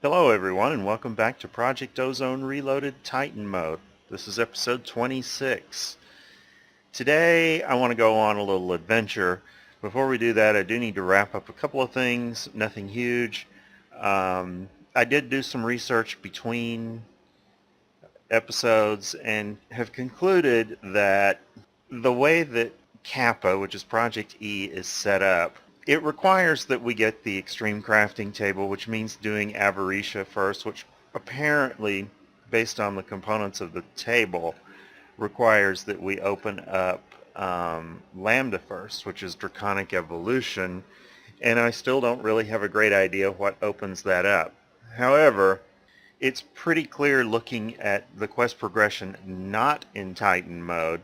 Hello everyone and welcome back to Project Ozone Reloaded Titan Mode. This is episode 26. Today I want to go on a little adventure. Before we do that, I do need to wrap up a couple of things, nothing huge. I did do some research between episodes and have concluded that the way that Kappa, which is Project E, is set up, it requires that we get the extreme crafting table, which means doing Avaricia first, which apparently, based on the components of the table, requires that we open up Lambda first, which is Draconic Evolution, and I still don't really have a great idea what opens that up. However, it's pretty clear looking at the quest progression not in Titan mode,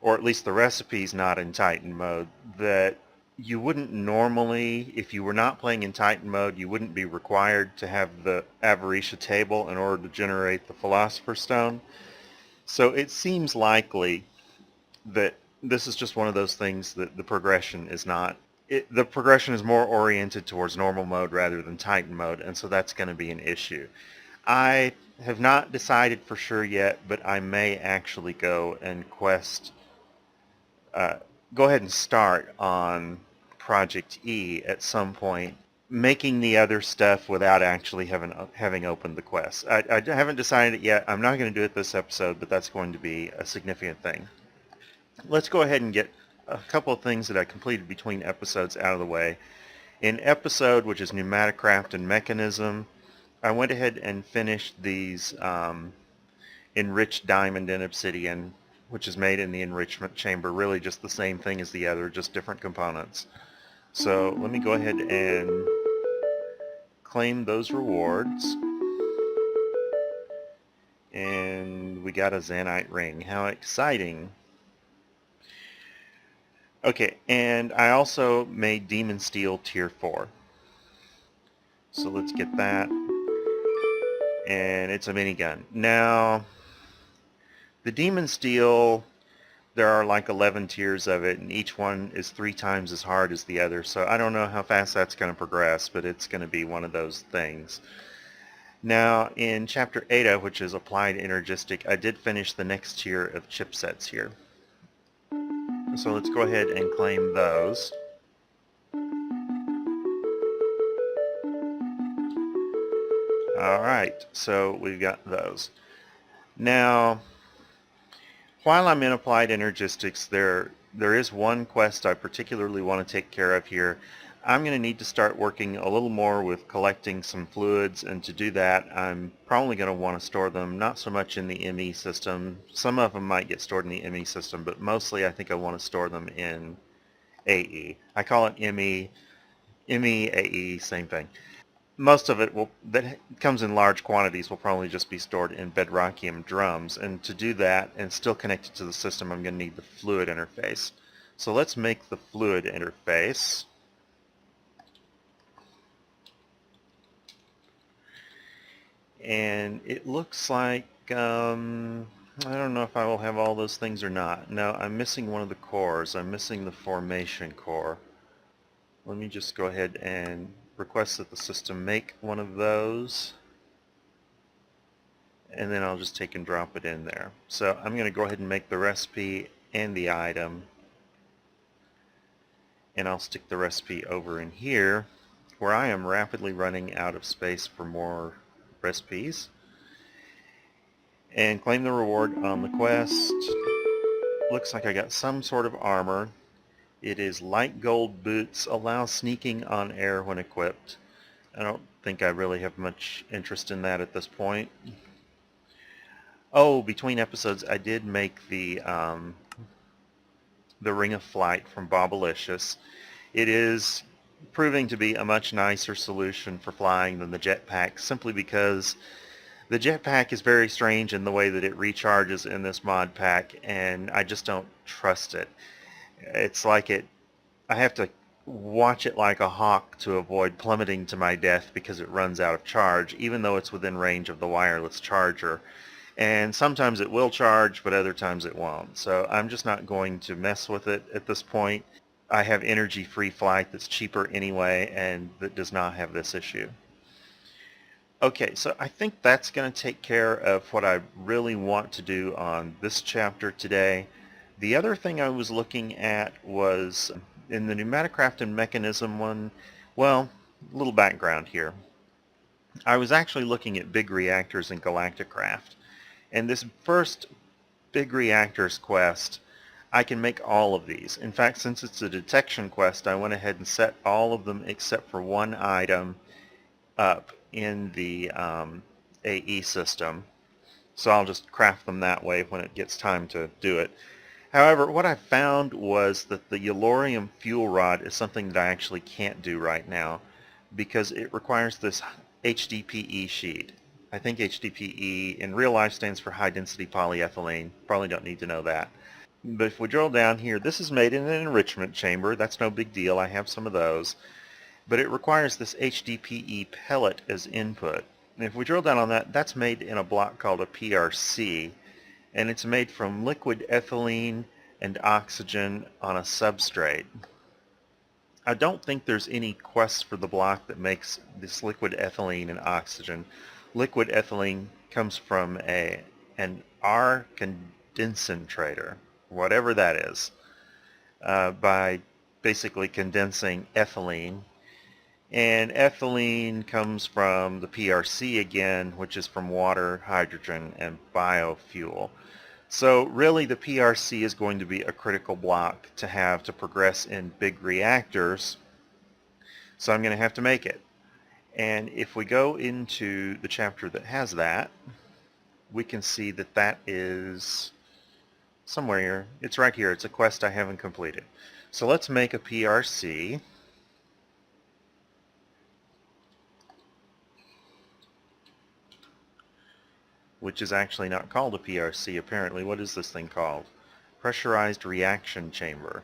or at least the recipe's not in Titan mode, that you wouldn't normally, if you were not playing in Titan mode, you wouldn't be required to have the Avaricia table in order to generate the Philosopher's Stone. So it seems likely that this is just one of those things that the progression is not. The progression is more oriented towards normal mode rather than Titan mode, and so that's going to be an issue. I have not decided for sure yet, but I may actually go and uh, go ahead and start on Project E at some point, making the other stuff without actually having opened the quest. I haven't decided it yet. I'm not going to do it this episode, but that's going to be a significant thing. Let's go ahead and get a couple of things that I completed between episodes out of the way. In episode, which is Pneumatic Craft and Mechanism, I went ahead and finished these enriched diamond and obsidian, which is made in the enrichment chamber, really just the same thing as the other, just different components. So let me go ahead and claim those rewards. And we got a Zanite ring. How exciting. Okay, and I also made Demon Steel Tier 4. So let's get that. And it's a minigun. Now, the Demon Steel, there are like 11 tiers of it, and each one is 3 times as hard as the other. So I don't know how fast that's going to progress, but it's going to be one of those things. Now, in Chapter 8, which is Applied Energistic, I did finish the next tier of chipsets here. So let's go ahead and claim those. Alright, so we've got those. Now, while I'm in Applied Energistics, there is one quest I particularly want to take care of here. I'm going to need to start working a little more with collecting some fluids, and to do that I'm probably going to want to store them not so much in the ME system. Some of them might get stored in the ME system, but mostly I think I want to store them in AE. I call it ME, AE, same thing. Most of it that comes in large quantities will probably just be stored in bedrockium drums, and to do that and still connect it to the system, I'm going to need the fluid interface. So let's make the fluid interface. And it looks like I don't know if I will have all those things or not. No, I'm missing one of the cores. I'm missing the formation core. Let me just go ahead and request that the system make one of those, and then I'll just take and drop it in there. So I'm going to go ahead and make the recipe and the item, and I'll stick the recipe over in here where I am rapidly running out of space for more recipes, and claim the reward on the quest. Looks like I got some sort of armor. It is light gold boots, allows sneaking on air when equipped. I don't think I really have much interest in that at this point. Oh, between episodes I did make the Ring of Flight from Bobalicious. It is proving to be a much nicer solution for flying than the jetpack, simply because the jetpack is very strange in the way that it recharges in this mod pack, and I just don't trust it. It's like I have to watch it like a hawk to avoid plummeting to my death because it runs out of charge, even though it's within range of the wireless charger. And sometimes it will charge, but other times it won't. So I'm just not going to mess with it at this point. I have energy-free flight that's cheaper anyway, and that does not have this issue. Okay, so I think that's going to take care of what I really want to do on this chapter today. The other thing I was looking at was in the pneumaticraft and mechanism one. Well, a little background here. I was actually looking at big reactors in Galacticraft, and this first big reactors quest, I can make all of these. In fact, since it's a detection quest, I went ahead and set all of them except for one item up in the AE system. So I'll just craft them that way when it gets time to do it. However, what I found was that the Yellorium fuel rod is something that I actually can't do right now because it requires this HDPE sheet. I think HDPE in real life stands for high density polyethylene. Probably don't need to know that. But if we drill down here, this is made in an enrichment chamber. That's no big deal. I have some of those. But it requires this HDPE pellet as input. And if we drill down on that, that's made in a block called a PRC, and it's made from liquid ethylene and oxygen on a substrate. I don't think there's any quest for the block that makes this liquid ethylene and oxygen. Liquid ethylene comes from an R condensator, whatever that is, by basically condensing ethylene. And ethylene comes from the PRC again, which is from water, hydrogen, and biofuel. So really the PRC is going to be a critical block to have to progress in big reactors. So I'm going to have to make it. And if we go into the chapter that has that, we can see that that is somewhere here. It's right here. It's a quest I haven't completed. So let's make a PRC. Which is actually not called a PRC apparently. What is this thing called? Pressurized reaction chamber.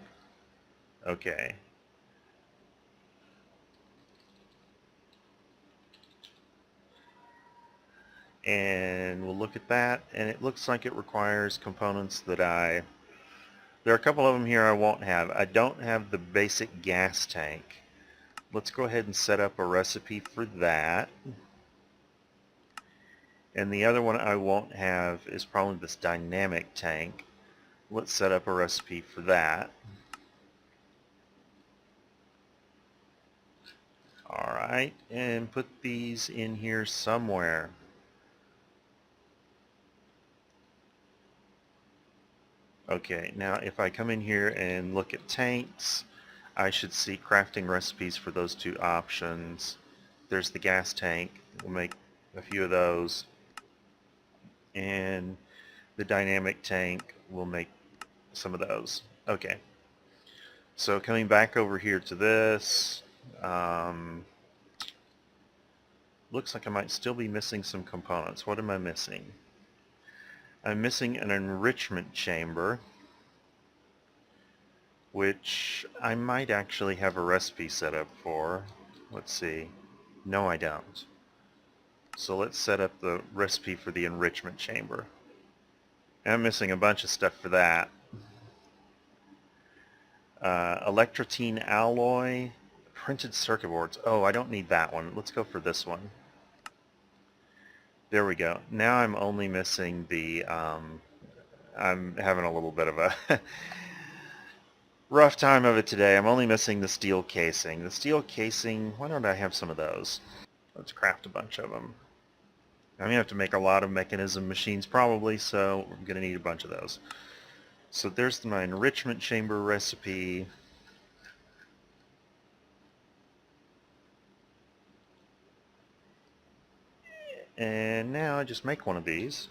Okay. And we'll look at that, and it looks like it requires components that there are a couple of them here I won't have. I don't have the basic gas tank. Let's go ahead and set up a recipe for that. And the other one I won't have is probably this dynamic tank. Let's set up a recipe for that. Alright, and put these in here somewhere. Okay, now if I come in here and look at tanks, I should see crafting recipes for those two options. There's the gas tank. We'll make a few of those. And the dynamic tank, we'll make some of those. Okay. So coming back over here to this, looks like I might still be missing some components. What am I missing? I'm missing an enrichment chamber, which I might actually have a recipe set up for. Let's see. No, I don't. So let's set up the recipe for the enrichment chamber. I'm missing a bunch of stuff for that. Electrotene alloy, printed circuit boards. Oh, I don't need that one. Let's go for this one. There we go. Now I'm only missing the, I'm having a little bit of a rough time of it today. I'm only missing the steel casing. The steel casing, why don't I have some of those? Let's craft a bunch of them. I'm going to have to make a lot of mechanism machines probably, so I'm going to need a bunch of those. So there's my enrichment chamber recipe. And now I just make one of these.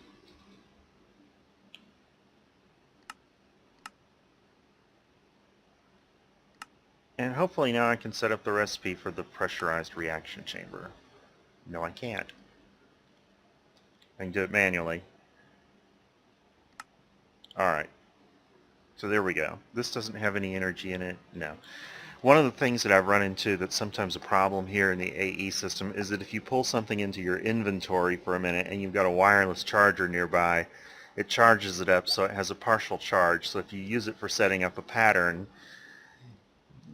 And hopefully now I can set up the recipe for the pressurized reaction chamber. No, I can't. I can do it manually. Alright. So there we go. This doesn't have any energy in it. No. One of the things that I've run into that's sometimes a problem here in the AE system is that if you pull something into your inventory for a minute and you've got a wireless charger nearby, it charges it up so it has a partial charge. So if you use it for setting up a pattern,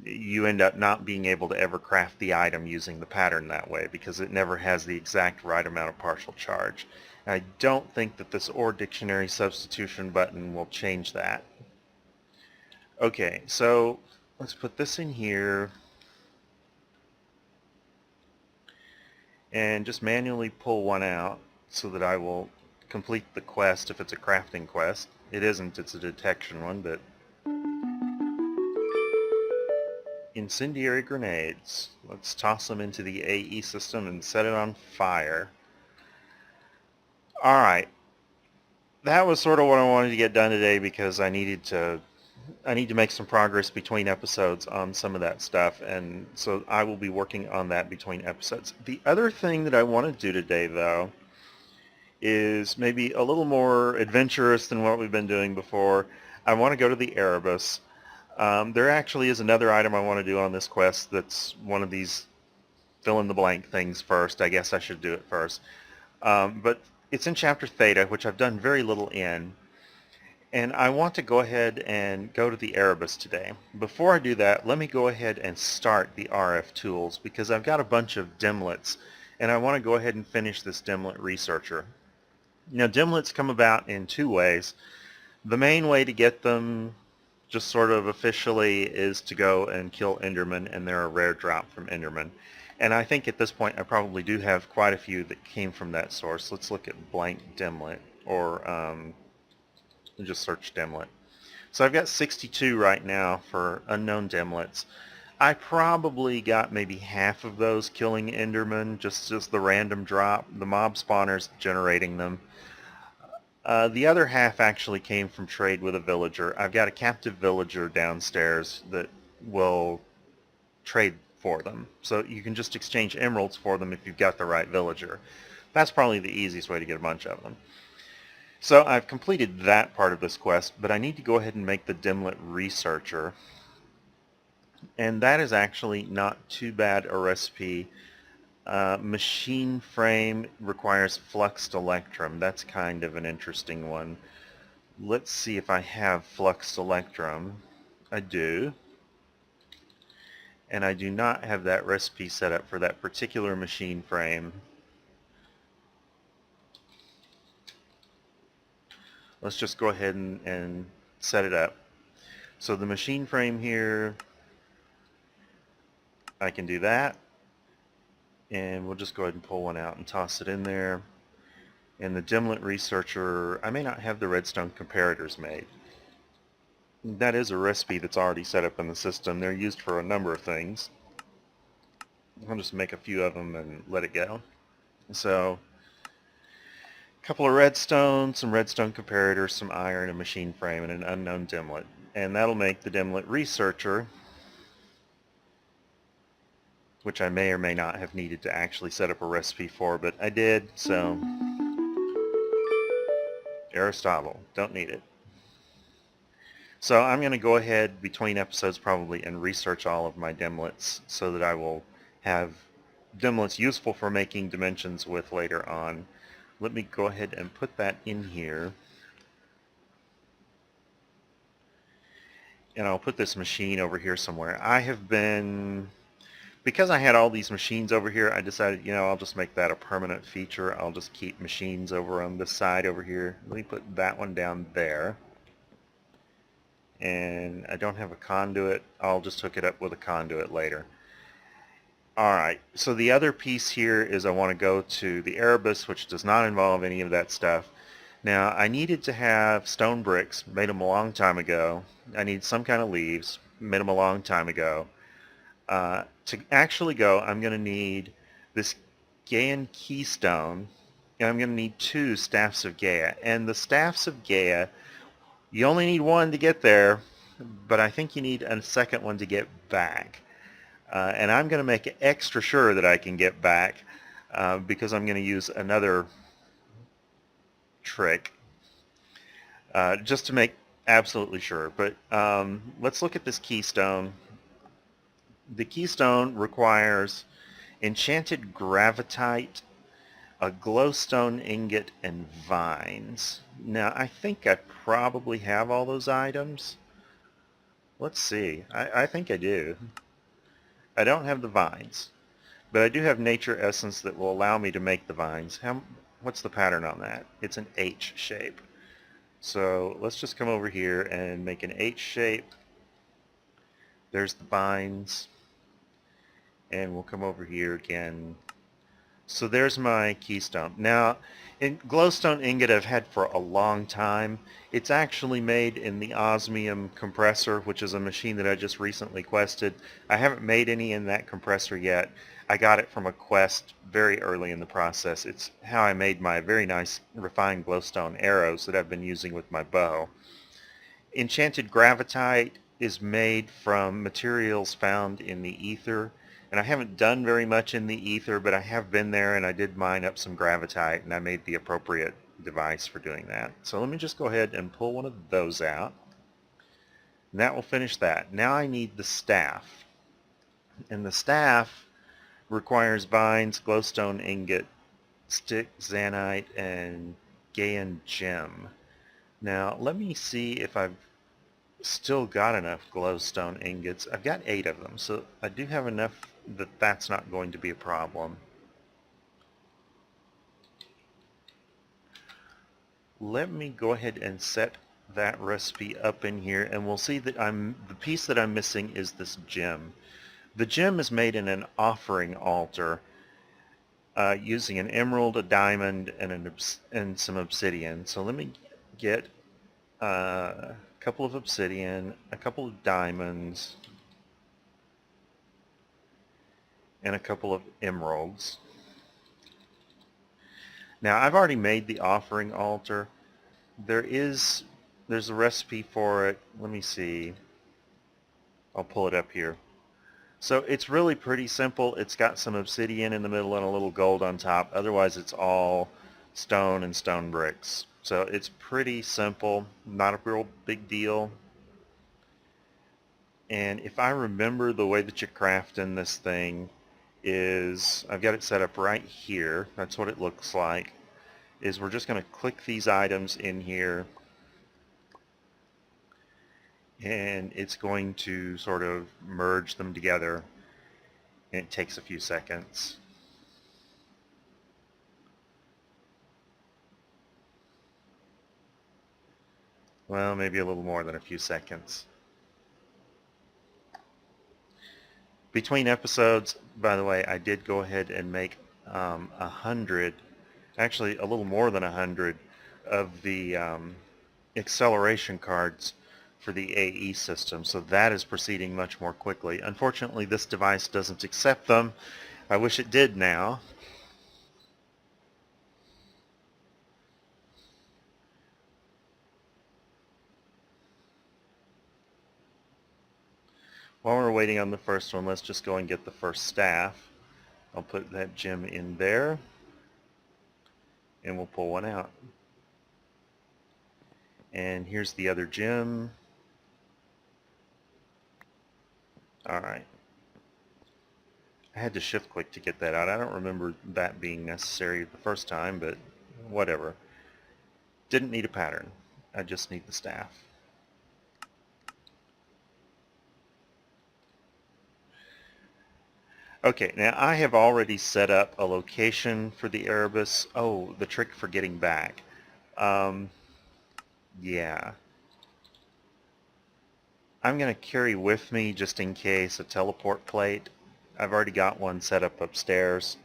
you end up not being able to ever craft the item using the pattern that way because it never has the exact right amount of partial charge. I don't think that this OR dictionary substitution button will change that. Okay, so let's put this in here and just manually pull one out so that I will complete the quest if it's a crafting quest. It isn't, it's a detection one, but incendiary grenades. Let's toss them into the AE system and set it on fire. Alright, that was sort of what I wanted to get done today because I need to make some progress between episodes on some of that stuff, and so I will be working on that between episodes. The other thing that I want to do today, though, is maybe a little more adventurous than what we've been doing before. I want to go to the Erebus. There actually is another item I want to do on this quest that's one of these fill-in-the-blank things first. I guess I should do it first. But it's in Chapter Theta, which I've done very little in. And I want to go ahead and go to the Erebus today. Before I do that, let me go ahead and start the RF tools because I've got a bunch of dimlets and I want to go ahead and finish this dimlet researcher. Now dimlets come about in two ways. The main way to get them just sort of officially is to go and kill Enderman, and they're a rare drop from Enderman. And I think at this point I probably do have quite a few that came from that source. Let's look at blank dimlet, or just search dimlet. So I've got 62 right now for unknown dimlets. I probably got maybe half of those killing Enderman, just the random drop, the mob spawners generating them. The other half actually came from trade with a villager. I've got a captive villager downstairs that will trade for them. So you can just exchange emeralds for them if you've got the right villager. That's probably the easiest way to get a bunch of them. So I've completed that part of this quest, but I need to go ahead and make the dimlet researcher. And that is actually not too bad a recipe. Machine frame requires fluxed electrum. That's kind of an interesting one. Let's see if I have fluxed electrum. I do. And I do not have that recipe set up for that particular machine frame. Let's just go ahead and set it up. So the machine frame here, I can do that. And we'll just go ahead and pull one out and toss it in there. And the dimlet researcher, I may not have the redstone comparators made. That is a recipe that's already set up in the system. They're used for a number of things. I'll just make a few of them and let it go. So, a couple of redstone, some redstone comparators, some iron, a machine frame, and an unknown dimlet. And that'll make the dimlet researcher, which I may or may not have needed to actually set up a recipe for, but I did, so Aristotle, don't need it. So I'm going to go ahead between episodes probably and research all of my dimlets so that I will have dimlets useful for making dimensions with later on. Let me go ahead and put that in here. And I'll put this machine over here somewhere. I have been, because I had all these machines over here, I decided, I'll just make that a permanent feature. I'll just keep machines over on this side over here. Let me put that one down there. And I don't have a conduit. I'll just hook it up with a conduit later. Alright, so the other piece here is I want to go to the Erebus, which does not involve any of that stuff. Now, I needed to have stone bricks, made them a long time ago. I need some kind of leaves, made them a long time ago. To actually go, I'm going to need this Gaian keystone, and I'm going to need 2 staffs of Gaia. And the staffs of Gaia, you only need 1 to get there, but I think you need a second one to get back. And I'm going to make it extra sure that I can get back because I'm going to use another trick just to make absolutely sure. But let's look at this keystone. The keystone requires enchanted gravitite, a glowstone ingot, and vines. Now I think I probably have all those items. Let's see. I think I do. I don't have the vines, but I do have nature essence that will allow me to make the vines. What's the pattern on that? It's an H shape. So let's just come over here and make an H shape. There's the vines. And we'll come over here again. So there's my keystone. Now, in glowstone ingot I've had for a long time. It's actually made in the osmium compressor, which is a machine that I just recently quested. I haven't made any in that compressor yet. I got it from a quest very early in the process. It's how I made my very nice refined glowstone arrows that I've been using with my bow. Enchanted gravitite is made from materials found in the ether, and I haven't done very much in the ether, but I have been there and I did mine up some gravitite and I made the appropriate device for doing that. So let me just go ahead and pull one of those out, and that will finish that. Now I need the staff, and the staff requires vines, glowstone ingot, stick, zanite, and Gaian gem. Now let me see if I've still got enough glowstone ingots. I've got 8 of them, so I do have enough that that's not going to be a problem. Let me go ahead and set that recipe up in here, and we'll see that the piece that I'm missing is this gem. The gem is made in an offering altar using an emerald, a diamond, and some obsidian. So let me get a couple of obsidian, a couple of diamonds, and a couple of emeralds. Now I've already made the offering altar. There's a recipe for it. Let me see. I'll pull it up here. So it's really pretty simple. It's got some obsidian in the middle and a little gold on top. Otherwise it's all stone and stone bricks. So it's pretty simple, not a real big deal. And if I remember, the way that you craft in this thing is, I've got it set up right here. That's what it looks like. Is we're just going to click these items in here, and it's going to sort of merge them together, and it takes a few seconds. Well, maybe a little more than a few seconds. Between episodes, by the way, I did go ahead and make 100, actually a little more than 100 of the acceleration cards for the AE system, so that is proceeding much more quickly. Unfortunately, this device doesn't accept them. I wish it did now. While we're waiting on the first one, let's just go and get the first staff. I'll put that gem in there, and we'll pull one out. And here's the other gem. Alright. I had to shift click to get that out. I don't remember that being necessary the first time, but whatever. Didn't need a pattern. I just need the staff. Okay, now I have already set up a location for the Erebus. Oh, the trick for getting back. Yeah. I'm going to carry with me, just in case, a teleport plate. I've already got one set up upstairs,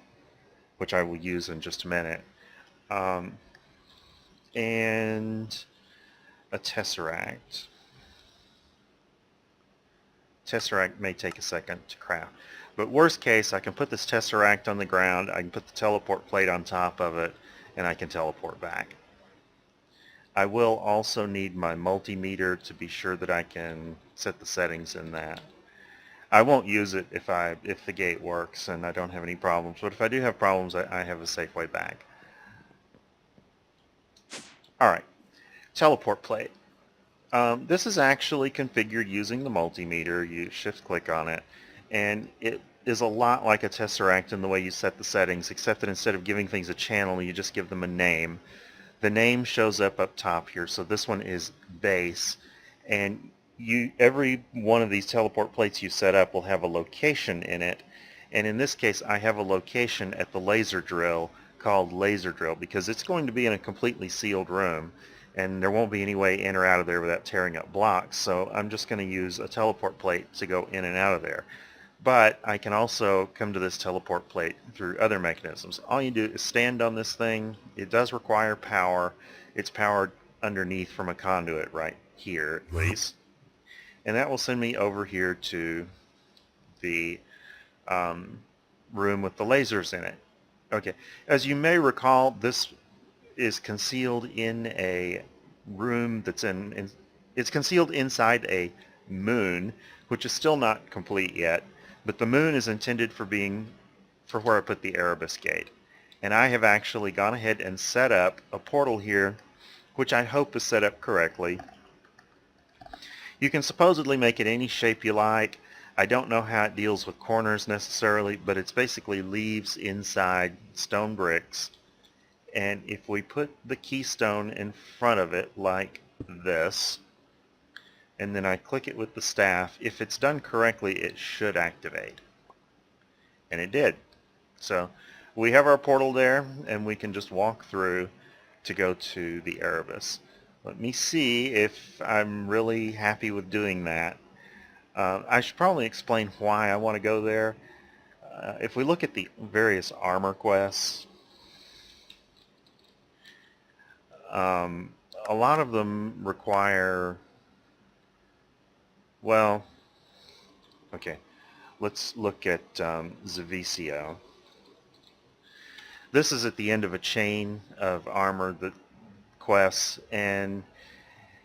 which I will use in just a minute. And a tesseract. Tesseract may take a second to craft. But worst case, I can put this tesseract on the ground, I can put the teleport plate on top of it, and I can teleport back. I will also need my multimeter to be sure that I can set the settings in that. I won't use it if the gate works and I don't have any problems, but if I do have problems, I have a safe way back. Alright, teleport plate. This is actually configured using the multimeter. You shift click on it, and it is a lot like a tesseract in the way you set the settings, except that instead of giving things a channel, you just give them a name. The name shows up top here, so this one is base, and every one of these teleport plates you set up will have a location in it, and in this case I have a location at the laser drill called laser drill because it's going to be in a completely sealed room and there won't be any way in or out of there without tearing up blocks, so I'm just going to use a teleport plate to go in and out of there. But I can also come to this teleport plate through other mechanisms. All you do is stand on this thing. It does require power. It's powered underneath from a conduit right here at least. And that will send me over here to the room with the lasers in it. Okay, as you may recall, this is concealed in a room that's it's concealed inside a moon, which is still not complete yet, but the moon is intended for where I put the Erebus gate. And I have actually gone ahead and set up a portal here, which I hope is set up correctly. You can supposedly make it any shape you like. I don't know how it deals with corners necessarily, but it's basically leaves inside stone bricks. And if we put the keystone in front of it like this, and then I click it with the staff, if it's done correctly, it should activate. And it did. So we have our portal there, and we can just walk through to go to the Erebus. Let me see if I'm really happy with doing that. I should probably explain why I want to go there. If we look at the various armor quests, a lot of them require, well, okay, let's look at Zavisio. This is at the end of a chain of armor that quests, and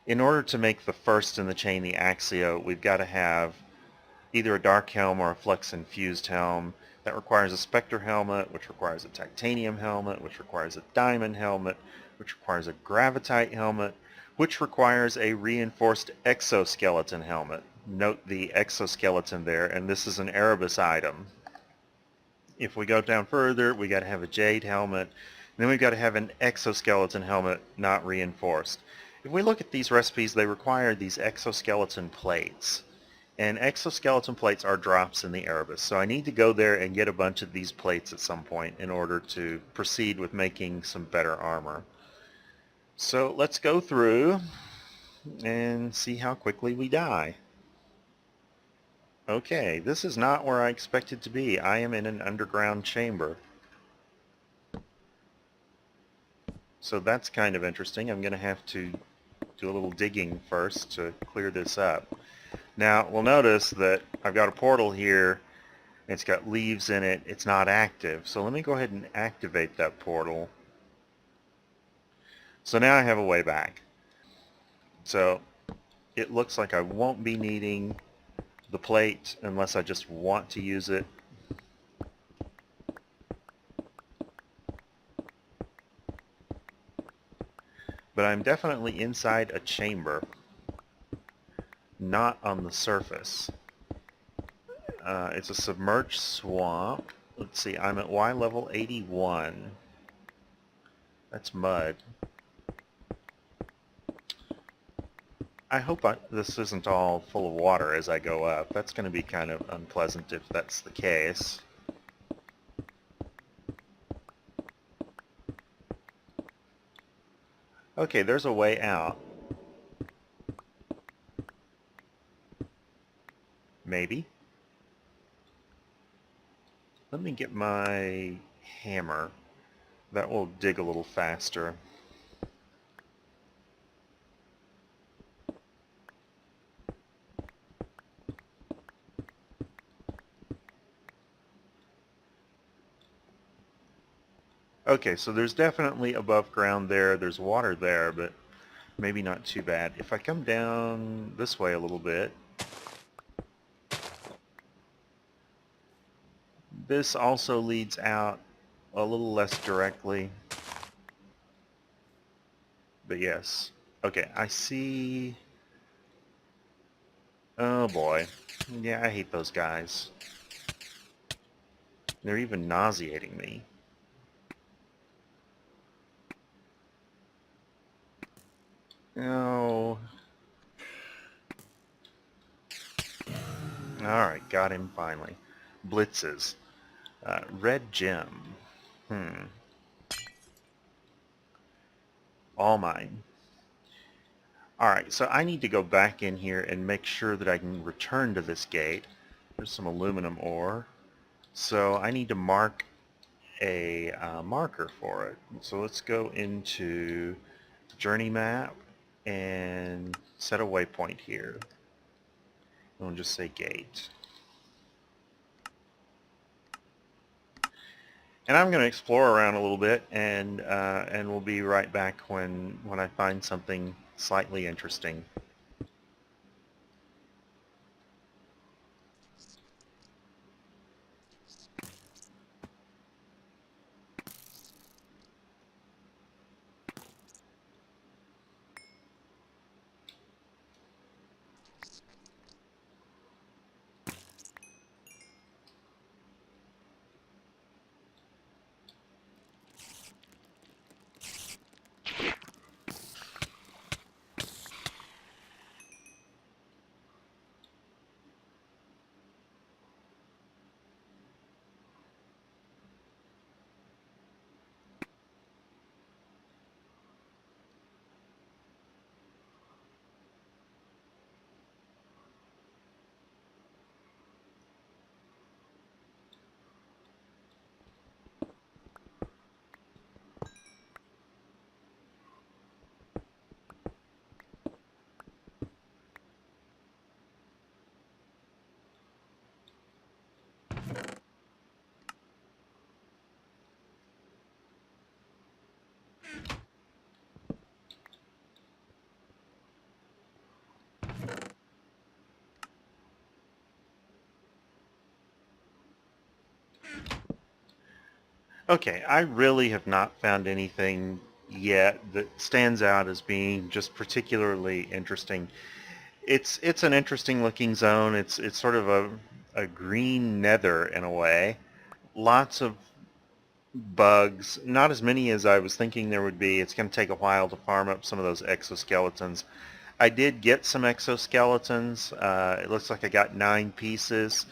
in order to make the first in the chain, the Axio, we've got to have either a dark helm or a flex infused helm. That requires a Spectre helmet, which requires a titanium helmet, which requires a diamond helmet, which requires a gravitite helmet, which requires a reinforced exoskeleton helmet. Note the exoskeleton there, and this is an Erebus item. If we go down further, we got to have a jade helmet, and then we've got to have an exoskeleton helmet not reinforced. If we look at these recipes, they require these exoskeleton plates. And exoskeleton plates are drops in the Erebus, so I need to go there and get a bunch of these plates at some point in order to proceed with making some better armor. So let's go through and see how quickly we die. Okay, this is not where I expected to be. I am in an underground chamber. So that's kind of interesting. I'm going to have to do a little digging first to clear this up. Now, we'll notice that I've got a portal here. It's got leaves in it. It's not active. So let me go ahead and activate that portal. So now I have a way back. So it looks like I won't be needing the plate unless I just want to use it. But I'm definitely inside a chamber, not on the surface. It's a submerged swamp. Let's see, I'm at Y level 81. That's mud. I hope this isn't all full of water as I go up. That's going to be kind of unpleasant if that's the case. Okay, there's a way out. Maybe. Let me get my hammer. That will dig a little faster. Okay, so there's definitely above ground there. There's water there, but maybe not too bad. If I come down this way a little bit, this also leads out a little less directly. But yes. Okay, I see... Oh boy. Yeah, I hate those guys. They're even nauseating me. Oh. got him finally. Blitzes. Red gem. All mine. Alright, so I need to go back in here and make sure that I can return to this gate. There's some aluminum ore. So I need to mark a marker for it. So let's go into journey map and set a waypoint here. And we'll just say gate. And I'm going to explore around a little bit, and we'll be right back when I find something slightly interesting. Okay, I really have not found anything yet that stands out as being just particularly interesting. It's an interesting looking zone. It's sort of a green nether in a way. Lots of bugs, not as many as I was thinking there would be. It's going to take a while to farm up some of those exoskeletons. I did get some exoskeletons. It looks like I got 9 pieces.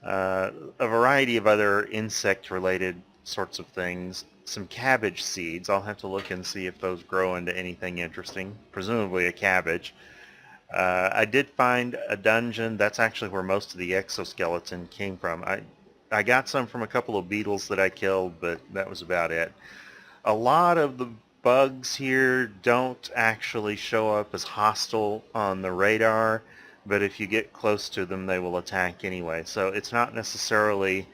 A variety of other insect-related sorts of things. Some cabbage seeds. I'll have to look and see if those grow into anything interesting. Presumably a cabbage. I did find a dungeon. That's actually where most of the exoskeleton came from. I got some from a couple of beetles that I killed, but that was about it. A lot of the bugs here don't actually show up as hostile on the radar, but if you get close to them, they will attack anyway. So it's not necessarily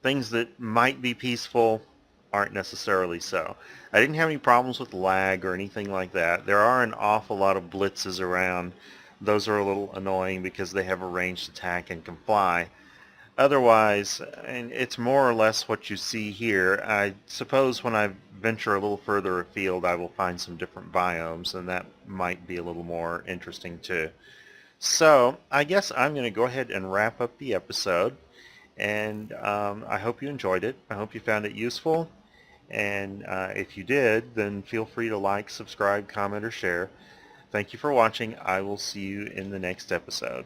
things that might be peaceful aren't necessarily so. I didn't have any problems with lag or anything like that. There are an awful lot of blitzes around. Those are a little annoying because they have a ranged attack and can fly. Otherwise, and it's more or less what you see here. I suppose when I venture a little further afield, I will find some different biomes, and that might be a little more interesting too. So I guess I'm going to go ahead and wrap up the episode, and I hope you enjoyed it. I hope you found it useful, and if you did, then feel free to like, subscribe, comment, or share. Thank you for watching. I will see you in the next episode.